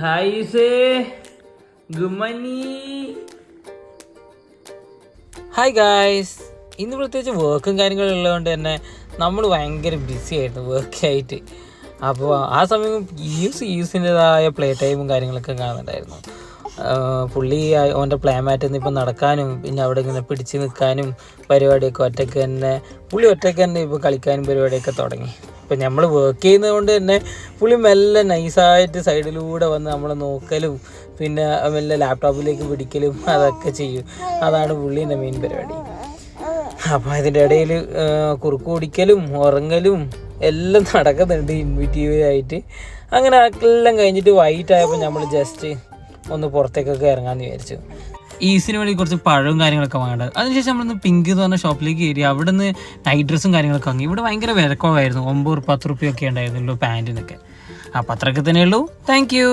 Hi say good morning. Hi guys. ഇന്ന് പ്രത്യേകിച്ച് വർക്കും കാര്യങ്ങളും ഉള്ളതുകൊണ്ട് തന്നെ നമ്മൾ ഭയങ്കര ബിസി ആയിരുന്നു വർക്കായിട്ട്. അപ്പോൾ ആ സമയം യൂസിൻ്റെതായ പ്ലേ ടൈമും കാര്യങ്ങളൊക്കെ കാണുന്നുണ്ടായിരുന്നു. പുള്ളി അവൻ്റെ പ്ലേ മാറ്റിൽ നിന്ന് ഇപ്പം നടക്കാനും പിന്നെ അവിടെ ഇങ്ങനെ പിടിച്ച് നിൽക്കാനും പരിപാടിയൊക്കെ ഒറ്റയ്ക്ക് തന്നെ പുള്ളി ഒറ്റയ്ക്ക് തന്നെ ഇപ്പോൾ കളിക്കാനും പരിപാടിയൊക്കെ തുടങ്ങി. ഇപ്പം നമ്മൾ വർക്ക് ചെയ്യുന്നത് കൊണ്ട് തന്നെ പുള്ളി മെല്ലെ നൈസായിട്ട് സൈഡിലൂടെ വന്ന് നമ്മളെ നോക്കലും പിന്നെ മെല്ലെ ലാപ്ടോപ്പിലേക്ക് പിടിക്കലും അതൊക്കെ ചെയ്യും. അതാണ് പുള്ളീൻ്റെ മെയിൻ പരിപാടി. അപ്പോൾ ഇതിൻ്റെ ഇടയിൽ കുറുക്ക് കുടിക്കലും ഉറങ്ങലും എല്ലാം നടക്കുന്നുണ്ട് ഇൻവിറ്റീവായിട്ട്. അങ്ങനെ എല്ലാം കഴിഞ്ഞിട്ട് വൈകിട്ട് ആയപ്പോൾ നമ്മൾ ജസ്റ്റ് ഒന്ന് പുറത്തേക്കൊക്കെ ഇറങ്ങാമെന്ന് വിചാരിച്ചു. ഈസിന് വേണ്ടി കുറച്ച് പഴവും കാര്യങ്ങളൊക്കെ വാങ്ങേണ്ടത്. അതിനുശേഷം നമ്മളിന്ന് പിങ്ക് എന്ന് പറഞ്ഞ ഷോപ്പിലേക്ക് കയറി. അവിടെ നിന്ന് നൈറ്റ് ഡ്രസ്സും കാര്യങ്ങളൊക്കെ വാങ്ങി. ഇവിടെ ഭയങ്കര വിലക്കുറവായിരുന്നു. 9-10 റുപ്യൊക്കെ ഉണ്ടായിരുന്നുള്ളൂ പാൻറ്റിനൊക്കെ. അപ്പോൾ അത്രയൊക്കെ തന്നെയുള്ളൂ. Thank U.